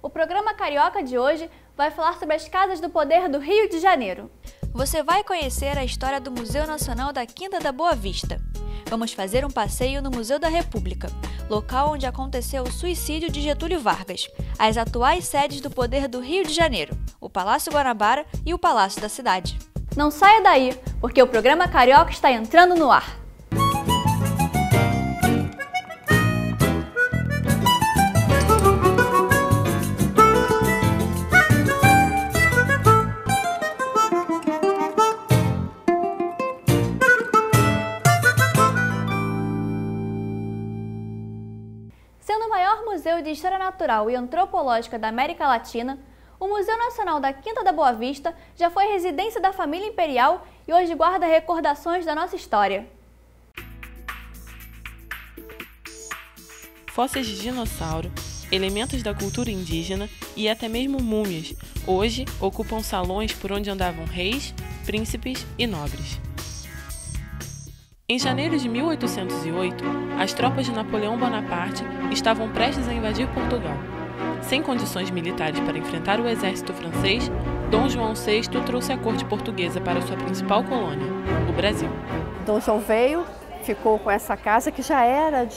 O programa Carioca de hoje vai falar sobre as Casas do Poder do Rio de Janeiro. Você vai conhecer a história do Museu Nacional da Quinta da Boa Vista. Vamos fazer um passeio no Museu da República, local onde aconteceu o suicídio de Getúlio Vargas, as atuais sedes do poder do Rio de Janeiro, o Palácio Guanabara e o Palácio da Cidade. Não saia daí, porque o programa Carioca está entrando no ar. Sendo o maior museu de história natural e antropológica da América Latina, o Museu Nacional da Quinta da Boa Vista já foi residência da família imperial e hoje guarda recordações da nossa história. Fósseis de dinossauro, elementos da cultura indígena e até mesmo múmias, hoje ocupam salões por onde andavam reis, príncipes e nobres. Em janeiro de 1808, as tropas de Napoleão Bonaparte estavam prestes a invadir Portugal. Sem condições militares para enfrentar o exército francês, Dom João VI trouxe a corte portuguesa para sua principal colônia, o Brasil. Dom João veio, ficou com essa casa que já era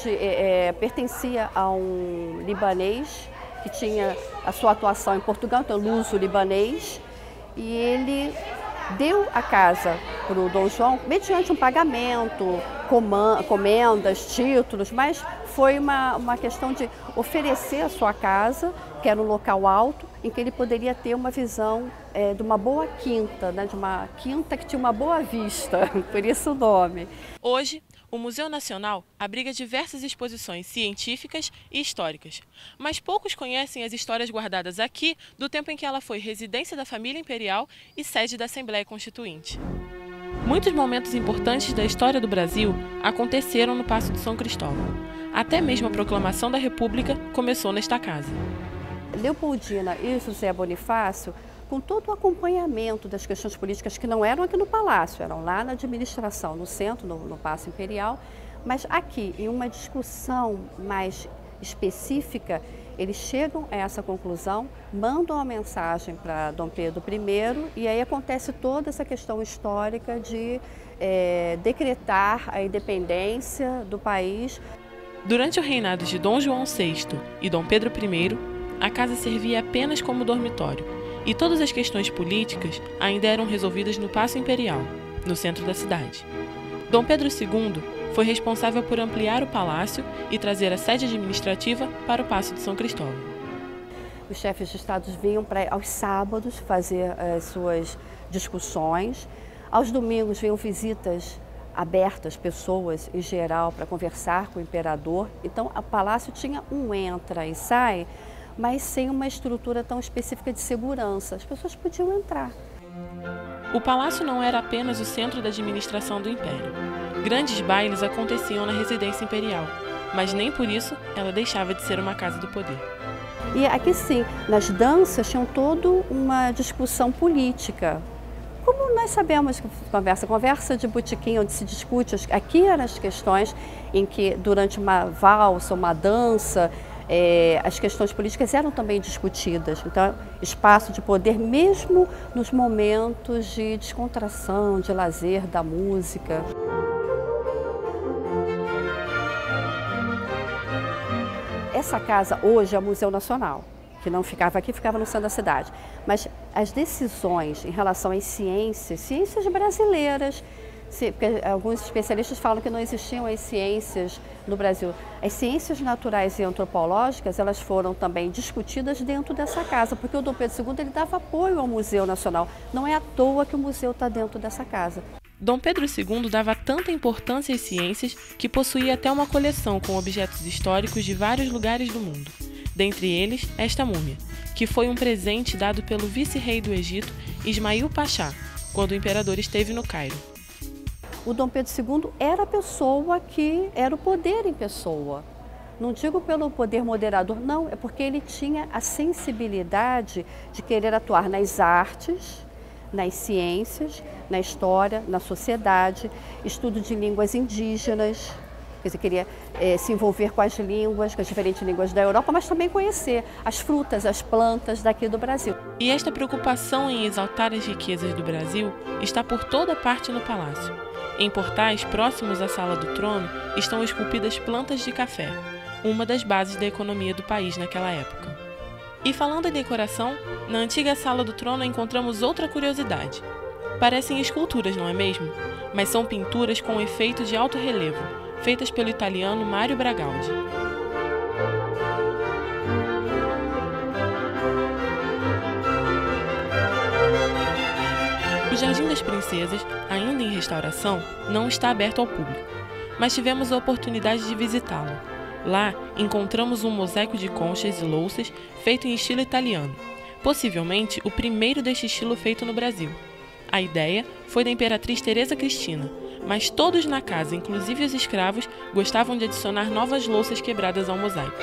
pertencia a um libanês que tinha a sua atuação em Portugal, então luso-libanês, e ele deu a casa para o Dom João mediante um pagamento, comendas, títulos, mas foi uma questão de oferecer a sua casa, que era um local alto, em que ele poderia ter uma visão de uma boa quinta, né, de uma quinta que tinha uma boa vista, por isso o nome. Hoje, o Museu Nacional abriga diversas exposições científicas e históricas, mas poucos conhecem as histórias guardadas aqui do tempo em que ela foi residência da família imperial e sede da Assembleia Constituinte. Muitos momentos importantes da história do Brasil aconteceram no Paço de São Cristóvão. Até mesmo a proclamação da República começou nesta casa. Leopoldina e José Bonifácio, com todo o acompanhamento das questões políticas que não eram aqui no Palácio, eram lá na administração, no centro, no Paço Imperial, mas aqui, em uma discussão mais específica, eles chegam a essa conclusão, mandam uma mensagem para Dom Pedro I e aí acontece toda essa questão histórica de decretar a independência do país. Durante o reinado de Dom João VI e Dom Pedro I, a casa servia apenas como dormitório e todas as questões políticas ainda eram resolvidas no Paço Imperial, no centro da cidade. Dom Pedro II foi responsável por ampliar o palácio e trazer a sede administrativa para o Paço de São Cristóvão. Os chefes de Estado vinham aos sábados fazer as suas discussões, aos domingos vinham visitas abertas, pessoas em geral, para conversar com o imperador. Então, o palácio tinha um entra e sai, mas sem uma estrutura tão específica de segurança. As pessoas podiam entrar. O palácio não era apenas o centro da administração do Império. Grandes bailes aconteciam na residência imperial, mas nem por isso ela deixava de ser uma casa do poder. E aqui sim, nas danças tinham toda uma discussão política. Como nós sabemos, conversa de botequim, onde se discute, aqui eram as questões em que durante uma valsa, uma dança, as questões políticas eram também discutidas. Então, espaço de poder mesmo nos momentos de descontração, de lazer, da música. Essa casa hoje é o Museu Nacional, que não ficava aqui, ficava no centro da cidade. Mas as decisões em relação às ciências brasileiras, porque alguns especialistas falam que não existiam as ciências no Brasil. As ciências naturais e antropológicas, elas foram também discutidas dentro dessa casa, porque o Dom Pedro II ele dava apoio ao Museu Nacional. Não é à toa que o museu está dentro dessa casa. Dom Pedro II dava tanta importância às ciências que possuía até uma coleção com objetos históricos de vários lugares do mundo. Dentre eles, esta múmia, que foi um presente dado pelo vice-rei do Egito, Ismail Pachá, quando o imperador esteve no Cairo. O Dom Pedro II era a pessoa que era o poder em pessoa. Não digo pelo poder moderador, não, é porque ele tinha a sensibilidade de querer atuar nas artes, nas ciências, na história, na sociedade, estudo de línguas indígenas. quer dizer, queria se envolver com as línguas, com as diferentes línguas da Europa, mas também conhecer as frutas, as plantas daqui do Brasil. E esta preocupação em exaltar as riquezas do Brasil está por toda parte no palácio. Em portais próximos à Sala do Trono estão esculpidas plantas de café, uma das bases da economia do país naquela época. E falando em decoração, na antiga Sala do Trono encontramos outra curiosidade. Parecem esculturas, não é mesmo? Mas são pinturas com efeito de alto relevo, feitas pelo italiano Mario Bragaldi. O Jardim das Princesas, ainda em restauração, não está aberto ao público, mas tivemos a oportunidade de visitá-lo. Lá, encontramos um mosaico de conchas e louças feito em estilo italiano, possivelmente o primeiro deste estilo feito no Brasil. A ideia foi da imperatriz Teresa Cristina, mas todos na casa, inclusive os escravos, gostavam de adicionar novas louças quebradas ao mosaico.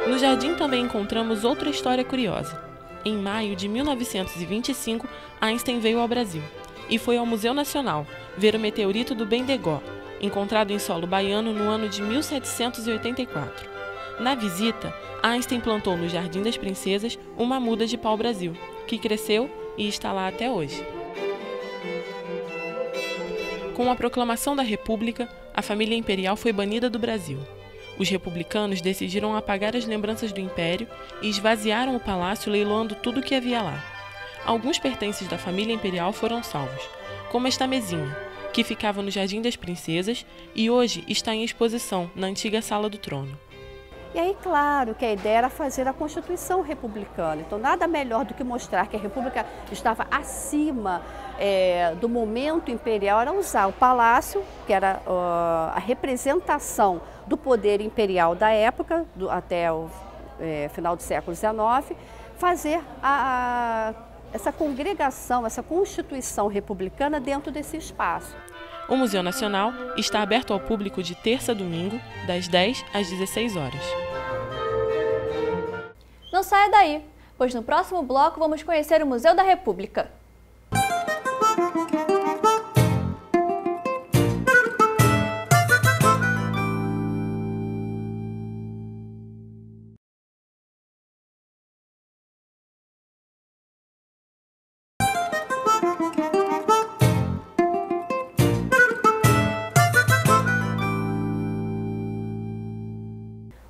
No jardim também encontramos outra história curiosa. Em maio de 1925, Einstein veio ao Brasil e foi ao Museu Nacional ver o meteorito do Bendegó, encontrado em solo baiano no ano de 1784. Na visita, Einstein plantou no Jardim das Princesas uma muda de pau-brasil, que cresceu e está lá até hoje. Com a proclamação da República, a família imperial foi banida do Brasil. Os republicanos decidiram apagar as lembranças do Império e esvaziaram o palácio leiloando tudo o que havia lá. Alguns pertences da família imperial foram salvos, como esta mesinha, que ficava no Jardim das Princesas e hoje está em exposição na antiga Sala do Trono. E aí, claro, que a ideia era fazer a Constituição republicana. Então, nada melhor do que mostrar que a República estava acima do momento imperial, era usar o palácio, que era a representação do poder imperial da época, até o final do século XIX, fazer essa congregação, essa Constituição republicana dentro desse espaço. O Museu Nacional está aberto ao público de terça a domingo, das 10 às 16 horas. Não saia daí, pois no próximo bloco vamos conhecer o Museu da República.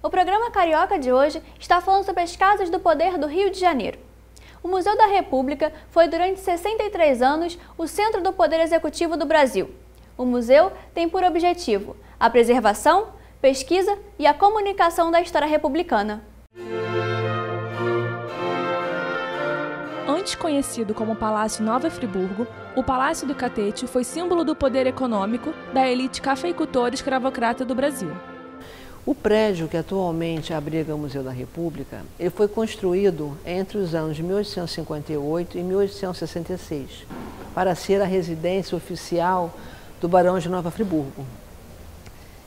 O programa Carioca de hoje está falando sobre as Casas do Poder do Rio de Janeiro. O Museu da República foi durante 63 anos o centro do poder executivo do Brasil. O museu tem por objetivo a preservação, pesquisa e a comunicação da história republicana. Antes conhecido como Palácio Nova Friburgo, o Palácio do Catete foi símbolo do poder econômico da elite cafeicultora escravocrata do Brasil. O prédio que atualmente abriga o Museu da República, ele foi construído entre os anos de 1858 e 1866, para ser a residência oficial do Barão de Nova Friburgo.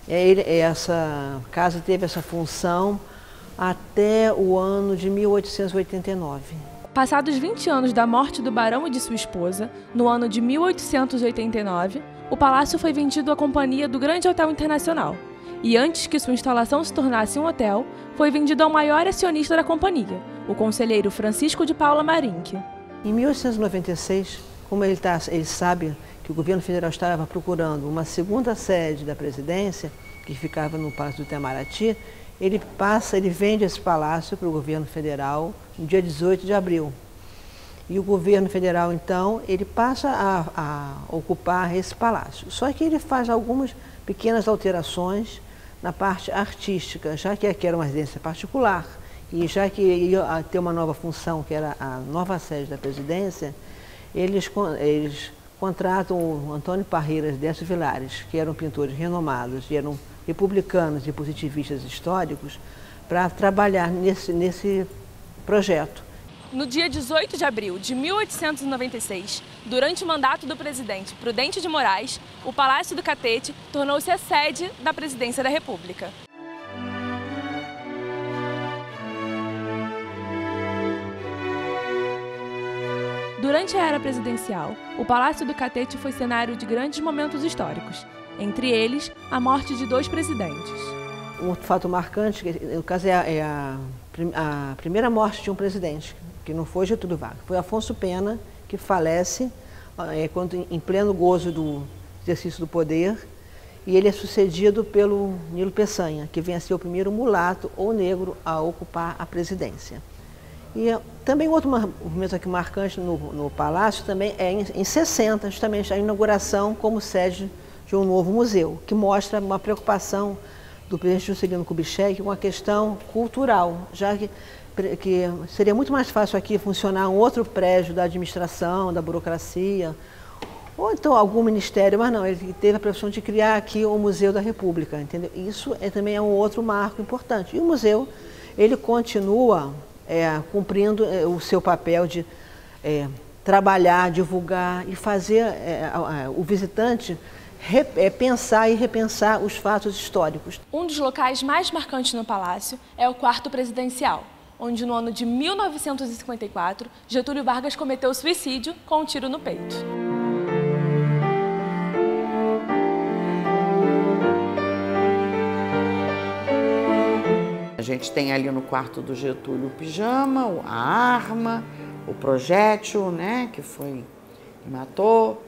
Essa casa teve essa função até o ano de 1889. Passados 20 anos da morte do barão e de sua esposa, no ano de 1889, o palácio foi vendido à Companhia do Grande Hotel Internacional. E antes que sua instalação se tornasse um hotel, foi vendido ao maior acionista da companhia, o conselheiro Francisco de Paula Marinck. Em 1896, como ele sabe que o governo federal estava procurando uma segunda sede da presidência, que ficava no Palácio do Itamaraty, ele vende esse palácio para o governo federal no dia 18 de abril. E o governo federal, então, ele passa a ocupar esse palácio. Só que ele faz algumas pequenas alterações na parte artística, já que aqui era uma residência particular e já que ia ter uma nova função, que era a nova sede da presidência, eles contratam o Antônio Parreiras Décio Vilares, que eram pintores renomados e eram republicanos e positivistas históricos, para trabalhar nesse projeto. No dia 18 de abril de 1896, durante o mandato do presidente Prudente de Moraes, o Palácio do Catete tornou-se a sede da Presidência da República. Durante a era presidencial, o Palácio do Catete foi cenário de grandes momentos históricos. entre eles a morte de 2 presidentes. Um outro fato marcante, no caso, é a primeira morte de um presidente, que não foi Getúlio Vargas, foi Afonso Pena, que falece em pleno gozo do exercício do poder, e ele é sucedido pelo Nilo Peçanha, que vem a ser o primeiro mulato ou negro a ocupar a presidência. E também outro movimento aqui marcante no Palácio também é em 60, justamente a inauguração como sede de um novo museu, que mostra uma preocupação do presidente Juscelino Kubitschek com a questão cultural, já que seria muito mais fácil aqui funcionar um outro prédio da administração, da burocracia, ou então algum ministério, mas não, ele teve a preocupação de criar aqui o Museu da República, entendeu? Isso também é um outro marco importante. E o museu, ele continua cumprindo o seu papel de trabalhar, divulgar e fazer o visitante pensar e repensar os fatos históricos. Um dos locais mais marcantes no Palácio é o quarto presidencial, onde no ano de 1954, Getúlio Vargas cometeu suicídio com um tiro no peito. A gente tem ali no quarto do Getúlio o pijama, a arma, o projétil, né, que matou.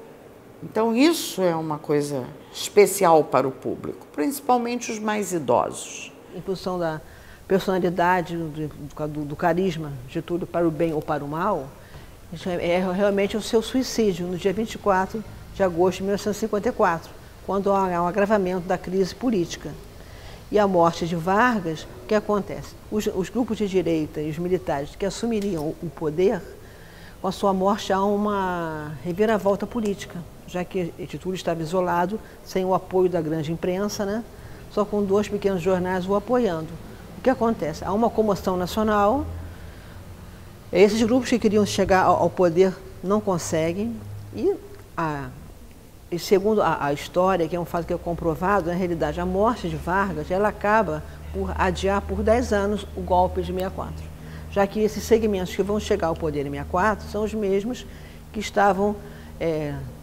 Então isso é uma coisa especial para o público, principalmente os mais idosos. Em função da personalidade, do carisma de Getúlio para o bem ou para o mal, é realmente o seu suicídio no dia 24 de agosto de 1954, quando há um agravamento da crise política. E a morte de Vargas, o que acontece? Os grupos de direita e os militares que assumiriam o poder, com a sua morte há uma reviravolta política, já que Getúlio estava isolado, sem o apoio da grande imprensa, né? Só com 2 pequenos jornais o apoiando. O que acontece? Há uma comoção nacional, esses grupos que queriam chegar ao poder não conseguem, e segundo a história, que é um fato que é comprovado, na realidade, a morte de Vargas, ela acaba por adiar por 10 anos o golpe de 64. Já que esses segmentos que vão chegar ao poder em 64 são os mesmos que estavam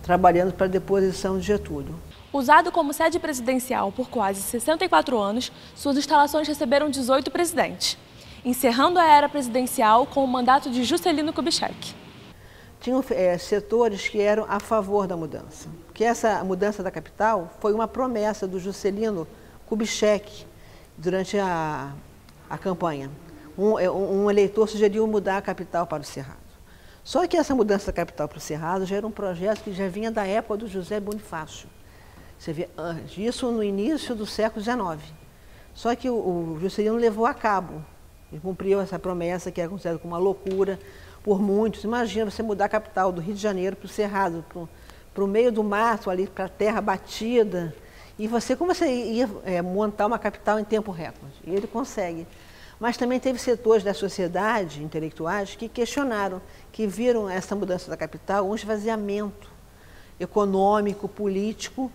trabalhando para a deposição de Getúlio. Usado como sede presidencial por quase 64 anos, suas instalações receberam 18 presidentes, encerrando a era presidencial com o mandato de Juscelino Kubitschek. Tinham setores que eram a favor da mudança, porque essa mudança da capital foi uma promessa do Juscelino Kubitschek durante a campanha. Um eleitor sugeriu mudar a capital para o Cerrado. Só que essa mudança da capital para o Cerrado já era um projeto que já vinha da época do José Bonifácio. Você vê, isso no início do século XIX. Só que o Juscelino levou a cabo, ele cumpriu essa promessa que era considerada como uma loucura por muitos. Imagina você mudar a capital do Rio de Janeiro para o Cerrado, para o meio do mato, ali para a terra batida. E como você ia montar uma capital em tempo recorde? E ele consegue. Mas também teve setores da sociedade, intelectuais, que questionaram, que viram essa mudança da capital um esvaziamento econômico, político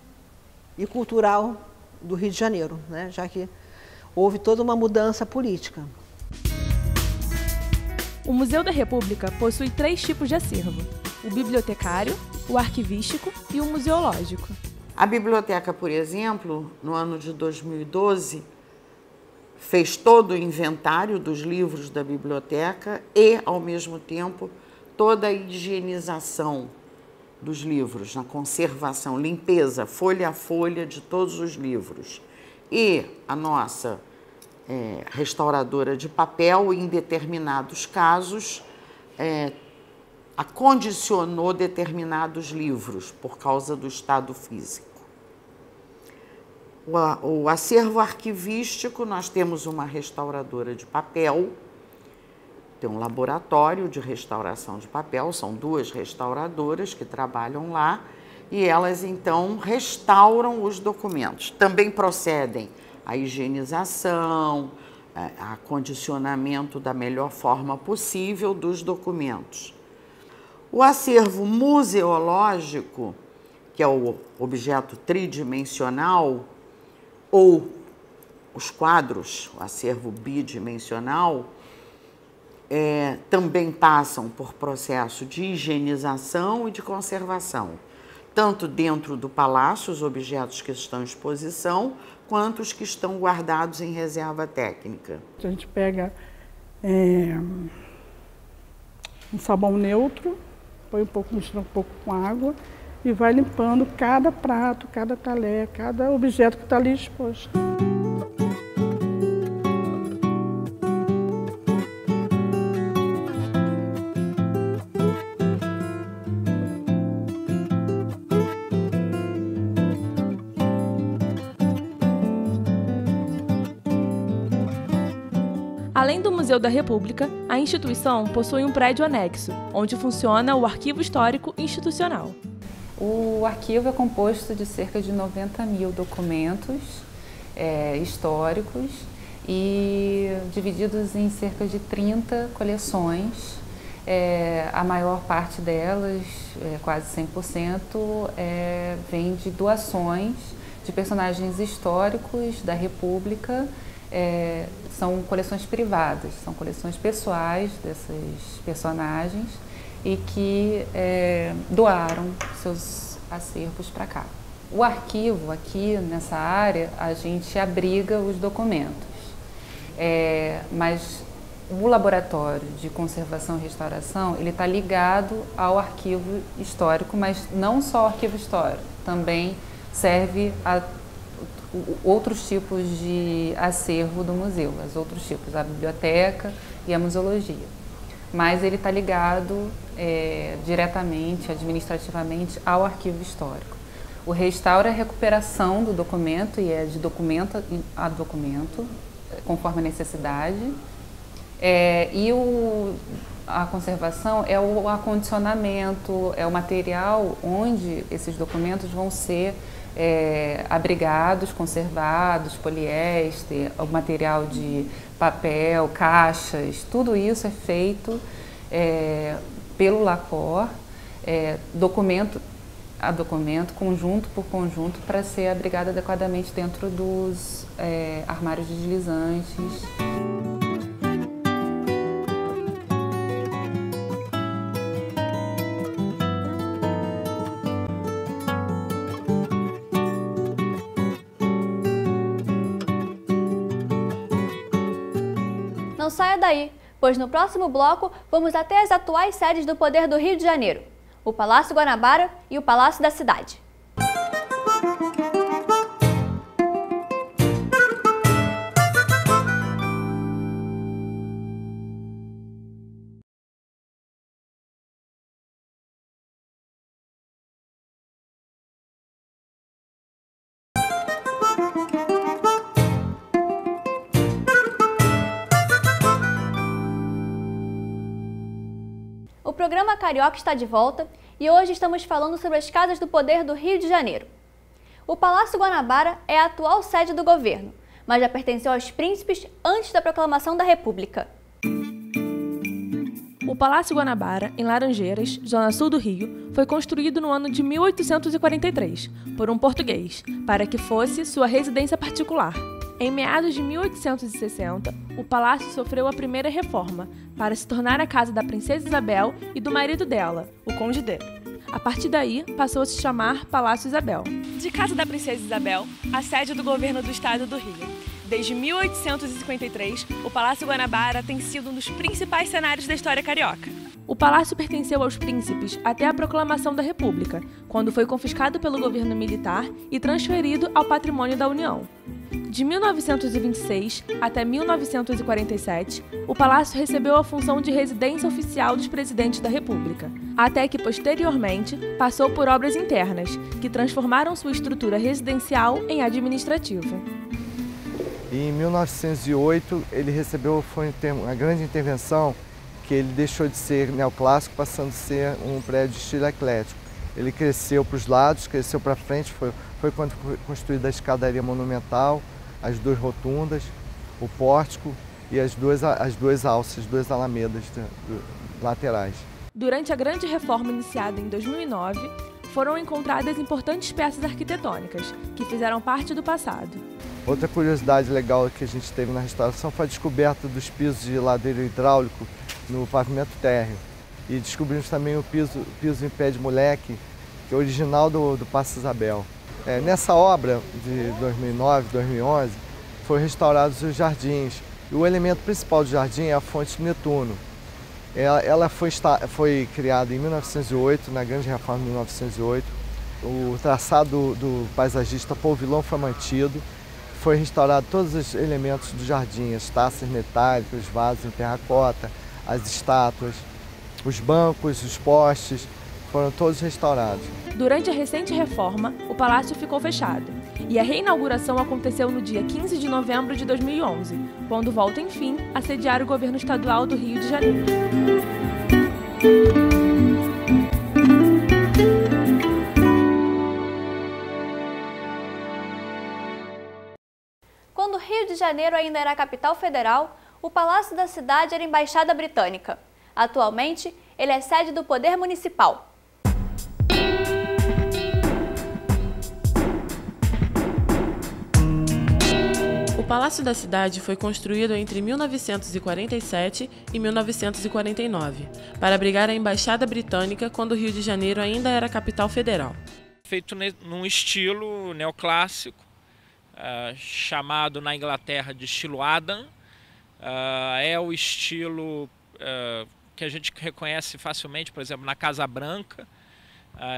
e cultural do Rio de Janeiro, né? Já que houve toda uma mudança política. O Museu da República possui 3 tipos de acervo: o bibliotecário, o arquivístico e o museológico. A biblioteca, por exemplo, no ano de 2012, fez todo o inventário dos livros da biblioteca e, ao mesmo tempo, toda a higienização dos livros, na conservação, limpeza, folha a folha de todos os livros. E a nossa restauradora de papel, em determinados casos, acondicionou determinados livros por causa do estado físico. O acervo arquivístico, nós temos uma restauradora de papel, tem um laboratório de restauração de papel, são 2 restauradoras que trabalham lá, e elas então restauram os documentos. Também procedem a higienização, acondicionamento da melhor forma possível dos documentos. O acervo museológico, que é o objeto tridimensional, ou os quadros, o acervo bidimensional, também passam por processo de higienização e de conservação. tanto dentro do palácio, os objetos que estão em exposição, quanto os que estão guardados em reserva técnica. A gente pega um sabão neutro, põe mistura um pouco com água e vai limpando cada prato, cada talher, cada objeto que está ali exposto. Além do Museu da República, a instituição possui um prédio anexo, onde funciona o Arquivo Histórico Institucional. O arquivo é composto de cerca de 90 mil documentos históricos e divididos em cerca de 30 coleções. A maior parte delas, quase 100%, vem de doações de personagens históricos da República. São coleções privadas, são coleções pessoais desses personagens e que doaram seus acervos para cá. O arquivo aqui nessa área, a gente abriga os documentos, mas o laboratório de conservação e restauração, ele está ligado ao arquivo histórico, mas não só o arquivo histórico, também serve a outros tipos de acervo do museu, os outros tipos, a biblioteca e a museologia. Mas ele está ligado diretamente, administrativamente, ao arquivo histórico. O restauro é a recuperação do documento e é de documento a documento, conforme a necessidade. A conservação é o acondicionamento, é o material onde esses documentos vão ser abrigados, conservados, poliéster, o material de papel, caixas, tudo isso é feito pelo LACOR, documento a documento, conjunto por conjunto, para ser abrigado adequadamente dentro dos armários deslizantes. Não saia daí, pois no próximo bloco vamos até as atuais sedes do Poder do Rio de Janeiro, o Palácio Guanabara e o Palácio da Cidade. O programa Carioca está de volta e hoje estamos falando sobre as casas do poder do Rio de Janeiro. O Palácio Guanabara é a atual sede do governo, mas já pertenceu aos príncipes antes da proclamação da República. O Palácio Guanabara, em Laranjeiras, zona sul do Rio, foi construído no ano de 1843 por um português, para que fosse sua residência particular. Em meados de 1860, o palácio sofreu a primeira reforma, para se tornar a casa da princesa Isabel e do marido dela, o Conde D. A partir daí, passou a se chamar Palácio Isabel. De casa da princesa Isabel, a sede do governo do estado do Rio. Desde 1853, o Palácio Guanabara tem sido um dos principais cenários da história carioca. O palácio pertenceu aos príncipes até a proclamação da República, quando foi confiscado pelo governo militar e transferido ao patrimônio da União. De 1926 até 1947, o palácio recebeu a função de residência oficial dos presidentes da República, até que, posteriormente, passou por obras internas, que transformaram sua estrutura residencial em administrativa. Em 1908, ele recebeu uma grande intervenção, que ele deixou de ser neoclássico, passando a ser um prédio de estilo eclético. Ele cresceu para os lados, cresceu para frente, foi quando foi construída a escadaria monumental, as duas rotundas, o pórtico e as duas alças, duas alamedas laterais. Durante a grande reforma iniciada em 2009, foram encontradas importantes peças arquitetônicas, que fizeram parte do passado. Outra curiosidade legal que a gente teve na restauração foi a descoberta dos pisos de ladeiro hidráulico no pavimento térreo. E descobrimos também o piso em pé de moleque, que é original do Paço Isabel. Nessa obra de 2009, 2011, foram restaurados os jardins. E o elemento principal do jardim é a fonte de Netuno. Ela foi criada em 1908, na Grande Reforma de 1908. O traçado do paisagista Paul Villon foi mantido. Foi restaurado todos os elementos do jardim, as taças metálicas, os vasos em terracota, as estátuas, os bancos, os postes, foram todos restaurados. Durante a recente reforma, o palácio ficou fechado e a reinauguração aconteceu no dia 15 de novembro de 2011, quando volta, enfim, a sediar o governo estadual do Rio de Janeiro. Quando o Rio de Janeiro ainda era a capital federal, o Palácio da Cidade era a Embaixada Britânica. Atualmente, ele é sede do Poder Municipal. O Palácio da Cidade foi construído entre 1947 e 1949, para abrigar a Embaixada Britânica quando o Rio de Janeiro ainda era a capital federal. Feito num estilo neoclássico, chamado na Inglaterra de estilo Adam. É o estilo que a gente reconhece facilmente, por exemplo, na Casa Branca.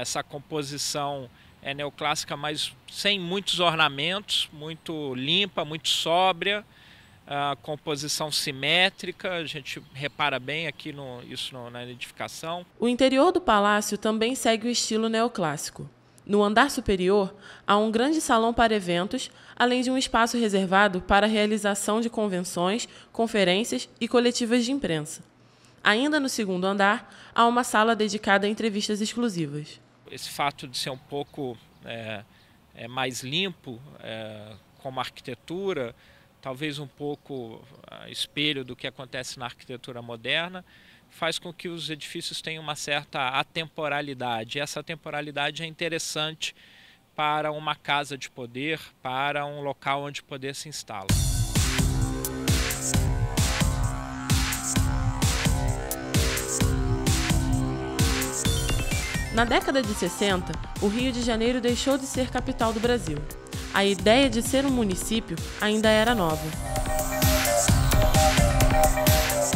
Essa composição é neoclássica, mas sem muitos ornamentos, muito limpa, muito sóbria, composição simétrica, a gente repara bem aqui na edificação. O interior do palácio também segue o estilo neoclássico. No andar superior, há um grande salão para eventos, além de um espaço reservado para a realização de convenções, conferências e coletivas de imprensa. Ainda no segundo andar, há uma sala dedicada a entrevistas exclusivas. Esse fato de ser um pouco mais limpo, como arquitetura, talvez um pouco espelho do que acontece na arquitetura moderna, faz com que os edifícios tenham uma certa atemporalidade. E essa atemporalidade é interessante para uma casa de poder, para um local onde o poder se instala. Na década de 60, o Rio de Janeiro deixou de ser capital do Brasil. A ideia de ser um município ainda era nova.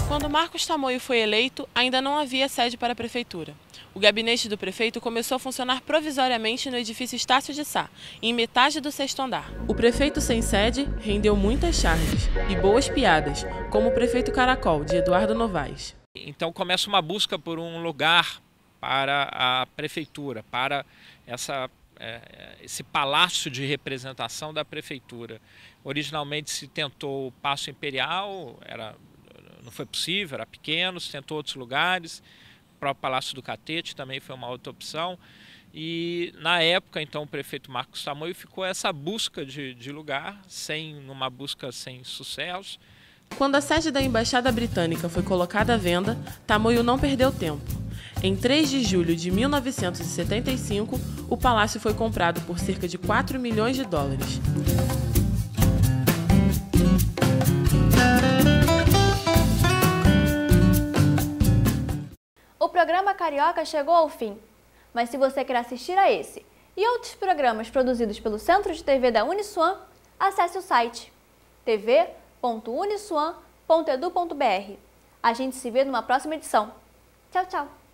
Quando Marcos Tamoio foi eleito, ainda não havia sede para a prefeitura. O gabinete do prefeito começou a funcionar provisoriamente no edifício Estácio de Sá, em metade do 6º andar. O prefeito sem sede rendeu muitas charges e boas piadas, como o prefeito Caracol, de Eduardo Novaes. Então começa uma busca por um lugar para a prefeitura, para esse palácio de representação da prefeitura. Originalmente se tentou o Paço Imperial, não foi possível, era pequeno, se tentou outros lugares, o próprio Palácio do Catete também foi uma outra opção. E na época, então, o prefeito Marcos Tamoio ficou essa busca de lugar, numa busca sem sucesso. Quando a sede da Embaixada Britânica foi colocada à venda, Tamoio não perdeu tempo. Em 3 de julho de 1975, o palácio foi comprado por cerca de 4 milhões de dólares. O programa Carioca chegou ao fim, mas se você quer assistir a esse e outros programas produzidos pelo Centro de TV da Uniswan, acesse o site tv.uniswan.edu.br. A gente se vê numa próxima edição. Tchau, tchau!